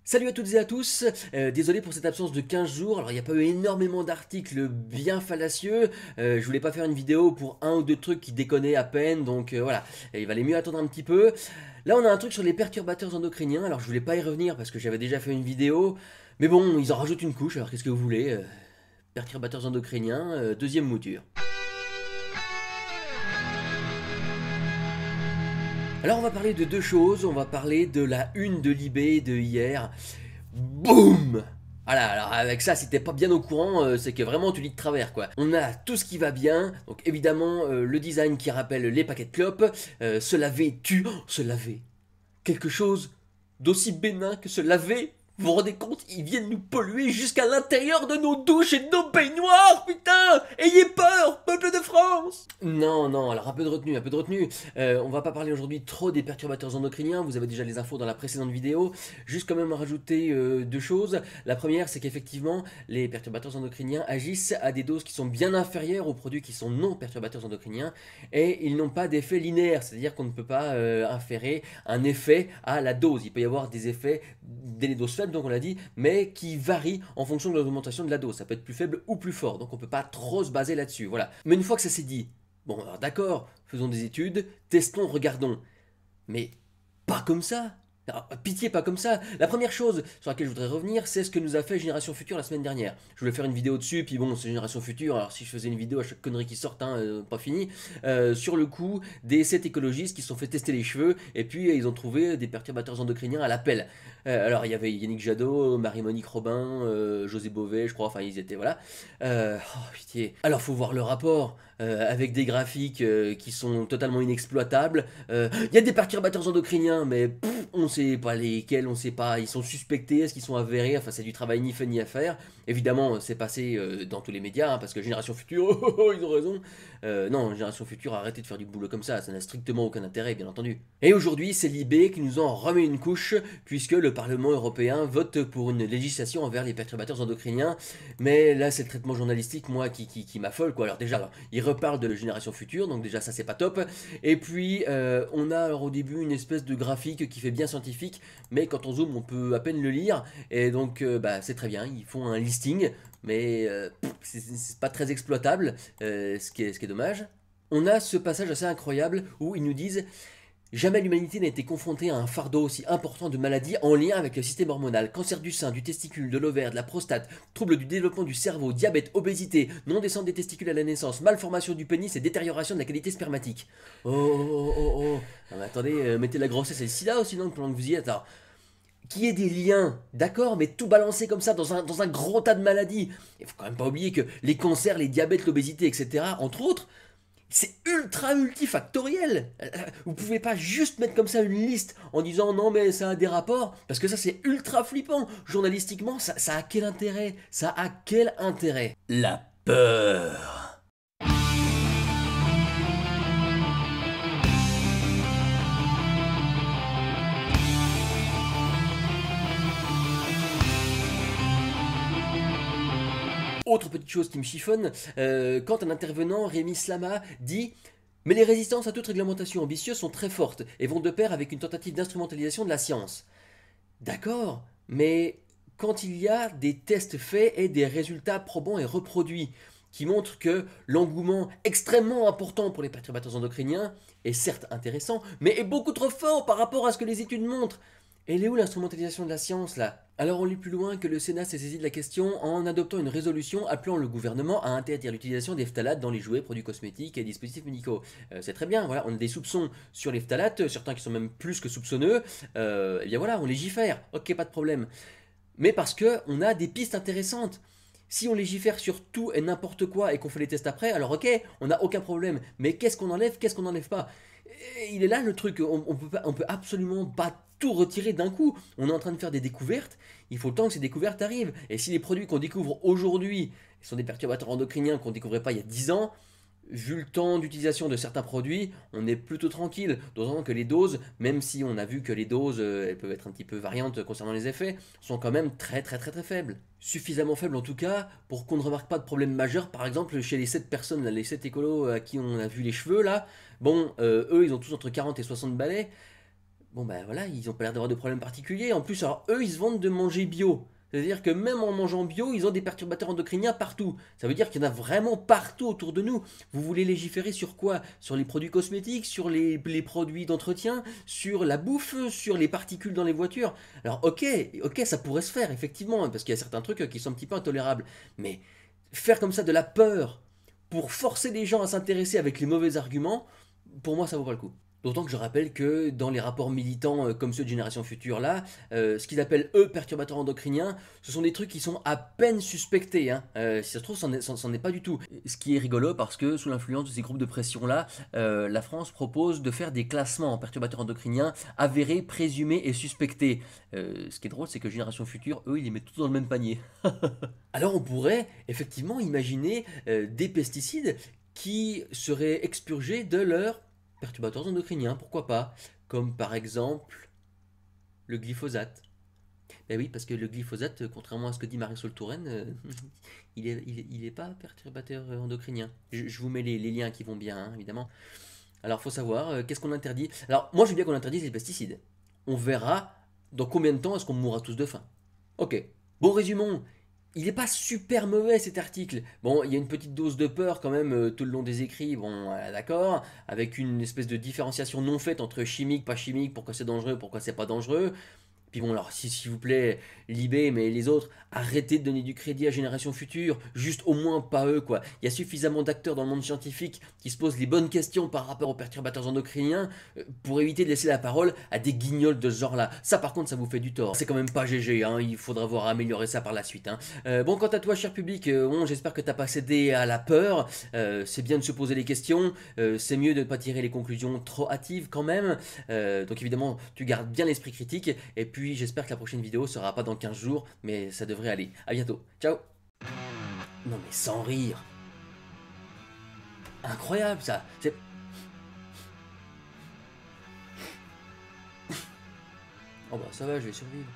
Salut à toutes et à tous, désolé pour cette absence de 15 jours, alors il n'y a pas eu énormément d'articles bien fallacieux, je voulais pas faire une vidéo pour un ou deux trucs qui déconnaient à peine, donc voilà, et il valait mieux attendre un petit peu. Là on a un truc sur les perturbateurs endocriniens, alors je voulais pas y revenir parce que j'avais déjà fait une vidéo, mais bon, ils en rajoutent une couche, alors qu'est-ce que vous voulez, perturbateurs endocriniens, deuxième mouture. Alors on va parler de deux choses, on va parler de la une de Libé de hier. Boum! Voilà, alors avec ça, si t'es pas bien au courant, c'est que vraiment tu lis de travers quoi. On a tout ce qui va bien, donc évidemment le design qui rappelle les paquets de clopes, se laver tue, se laver. Quelque chose d'aussi bénin que se laver. Vous vous rendez compte, ils viennent nous polluer jusqu'à l'intérieur de nos douches et de nos baignoires, putain! Ayez peur, peuple de France! Non, non, alors un peu de retenue, un peu de retenue. On va pas parler aujourd'hui trop des perturbateurs endocriniens, vous avez déjà les infos dans la précédente vidéo. Juste quand même rajouter deux choses. La première, c'est qu'effectivement, les perturbateurs endocriniens agissent à des doses qui sont bien inférieures aux produits qui sont non perturbateurs endocriniens et ils n'ont pas d'effet linéaire, c'est-à-dire qu'on ne peut pas inférer un effet à la dose. Il peut y avoir des effets dès les doses faibles, donc on l'a dit, mais qui varient en fonction de l'augmentation de la dose. Ça peut être plus faible ou plus fort, donc on ne peut pas trop se baser là-dessus. Voilà. Mais une fois que ça s'est dit, bon alors d'accord, faisons des études, testons, regardons. Mais pas comme ça. Alors, pitié, pas comme ça. La première chose sur laquelle je voudrais revenir, c'est ce que nous a fait Génération Future la semaine dernière. Je voulais faire une vidéo dessus, puis bon, c'est Génération Future, alors si je faisais une vidéo à chaque connerie qui sort, hein, pas fini, sur le coup des 7 écologistes qui se sont fait tester les cheveux, et puis ils ont trouvé des perturbateurs endocriniens à l'appel. Alors il y avait Yannick Jadot, Marie-Monique Robin, José Bové, je crois, enfin ils étaient, voilà. Oh pitié. Alors faut voir le rapport, avec des graphiques qui sont totalement inexploitables. Il y a des perturbateurs endocriniens, mais on sait pas lesquels, on sait pas, ils sont suspectés, est-ce qu'ils sont avérés, enfin c'est du travail ni fait ni à faire. Évidemment, c'est passé dans tous les médias, hein, parce que Génération Future, ils ont raison. Non, Génération Future, arrêtez de faire du boulot comme ça n'a strictement aucun intérêt, bien entendu. Et aujourd'hui, c'est Libé qui nous en remet une couche, puisque le Parlement européen vote pour une législation envers les perturbateurs endocriniens. Mais là, c'est le traitement journalistique, moi, qui m'affole, quoi. Alors déjà, il reparle de la Génération Future, donc déjà, ça, c'est pas top. Et puis, on a alors au début une espèce de graphique qui fait bien scientifique, mais quand on zoome, on peut à peine le lire. Et donc, bah, c'est très bien, ils font un listing, mais c'est pas très exploitable, ce qui est dommage. On a ce passage assez incroyable où ils nous disent: jamais l'humanité n'a été confrontée à un fardeau aussi important de maladies en lien avec le système hormonal. Cancer du sein, du testicule, de l'ovaire, de la prostate, troubles du développement du cerveau, diabète, obésité, non-descente des testicules à la naissance, malformation du pénis et détérioration de la qualité spermatique. Oh, oh, oh, oh. Non, mais attendez, mettez la grossesse et le sida aussi, non, pendant que vous y êtes. Alors, qu'il y ait des liens, d'accord, mais tout balancé comme ça dans un gros tas de maladies. Il faut quand même pas oublier que les cancers, les diabètes, l'obésité, etc., entre autres, c'est ultra multifactoriel. Vous pouvez pas juste mettre comme ça une liste en disant non mais ça a des rapports, parce que ça c'est ultra flippant. Journalistiquement, ça a quel intérêt? Ça a quel intérêt? La peur. Autre petite chose qui me chiffonne, quand un intervenant, Rémi Slama, dit: mais les résistances à toute réglementation ambitieuse sont très fortes et vont de pair avec une tentative d'instrumentalisation de la science. D'accord, mais quand il y a des tests faits et des résultats probants et reproduits qui montrent que l'engouement extrêmement important pour les perturbateurs endocriniens est certes intéressant, mais est beaucoup trop fort par rapport à ce que les études montrent. Elle est où l'instrumentalisation de la science là? Alors on lit plus loin que le Sénat s'est saisi de la question en adoptant une résolution appelant le gouvernement à interdire l'utilisation des phtalates dans les jouets, produits cosmétiques et dispositifs médicaux. C'est très bien, voilà, on a des soupçons sur les phtalates, certains qui sont même plus que soupçonneux, et bien voilà, on légifère, ok, pas de problème. Mais parce que on a des pistes intéressantes. Si on légifère sur tout et n'importe quoi et qu'on fait les tests après, alors ok, on n'a aucun problème. Mais qu'est-ce qu'on enlève, qu'est-ce qu'on n'enlève pas? Et il est là le truc, on peut absolument pas tout retirer d'un coup. On est en train de faire des découvertes, il faut le temps que ces découvertes arrivent. Et si les produits qu'on découvre aujourd'hui sont des perturbateurs endocriniens qu'on ne découvrait pas il y a 10 ans, vu le temps d'utilisation de certains produits, on est plutôt tranquille, d'autant que les doses, même si on a vu que les doses, elles peuvent être un petit peu variantes concernant les effets, sont quand même très très très très faibles. Suffisamment faibles en tout cas pour qu'on ne remarque pas de problème majeur, par exemple chez les 7 personnes, là, les 7 écolos à qui on a vu les cheveux là, bon, eux ils ont tous entre 40 et 60 balais. bon ben voilà, ils ont pas l'air d'avoir de problème particulier. En plus, alors eux, ils se vendent de manger bio. C'est-à-dire que même en mangeant bio, ils ont des perturbateurs endocriniens partout. Ça veut dire qu'il y en a vraiment partout autour de nous. Vous voulez légiférer sur quoi? Sur les produits cosmétiques, sur les produits d'entretien, sur la bouffe, sur les particules dans les voitures. Alors ok, ça pourrait se faire, effectivement, hein, parce qu'il y a certains trucs qui sont un petit peu intolérables. Mais faire comme ça de la peur pour forcer les gens à s'intéresser avec les mauvais arguments, pour moi, ça vaut pas le coup. D'autant que je rappelle que dans les rapports militants comme ceux de Génération Future là, ce qu'ils appellent eux perturbateurs endocriniens, ce sont des trucs qui sont à peine suspectés. Hein. Si ça se trouve, c'en est pas du tout. Ce qui est rigolo parce que sous l'influence de ces groupes de pression là, la France propose de faire des classements en perturbateurs endocriniens avérés, présumés et suspectés. Ce qui est drôle, c'est que Génération Future, eux, ils les mettent tous dans le même panier. Alors on pourrait effectivement imaginer des pesticides qui seraient expurgés de leur perturbateurs endocriniens, pourquoi pas? Comme par exemple le glyphosate. Ben oui, parce que le glyphosate, contrairement à ce que dit Marisol Touraine, il est pas perturbateur endocrinien. Je vous mets les liens qui vont bien, hein, évidemment. Alors, faut savoir, qu'est-ce qu'on interdit? Alors, moi, je veux bien qu'on interdise les pesticides. On verra dans combien de temps est-ce qu'on mourra tous de faim. Ok. Bon, résumons. Il n'est pas super mauvais cet article. Bon, il y a une petite dose de peur quand même tout le long des écrits, bon, d'accord, avec une espèce de différenciation non faite entre chimique, pas chimique, pourquoi c'est dangereux, pourquoi c'est pas dangereux. Puis bon, alors, s'il vous plaît, Libé, mais les autres, arrêtez de donner du crédit à Génération Future, juste au moins pas eux, quoi. Il y a suffisamment d'acteurs dans le monde scientifique qui se posent les bonnes questions par rapport aux perturbateurs endocriniens pour éviter de laisser la parole à des guignols de ce genre-là. Ça, par contre, ça vous fait du tort. C'est quand même pas GG, hein, il faudra voir améliorer ça par la suite. Hein. Bon, quant à toi, cher public, bon, j'espère que t'as pas cédé à la peur. C'est bien de se poser les questions, c'est mieux de ne pas tirer les conclusions trop hâtives quand même. Donc évidemment, tu gardes bien l'esprit critique, et puis j'espère que la prochaine vidéo sera pas dans 15 jours, mais ça devrait aller. A bientôt, ciao. Non mais sans rire. Incroyable ça. C'est... Oh bah ça va, je vais survivre.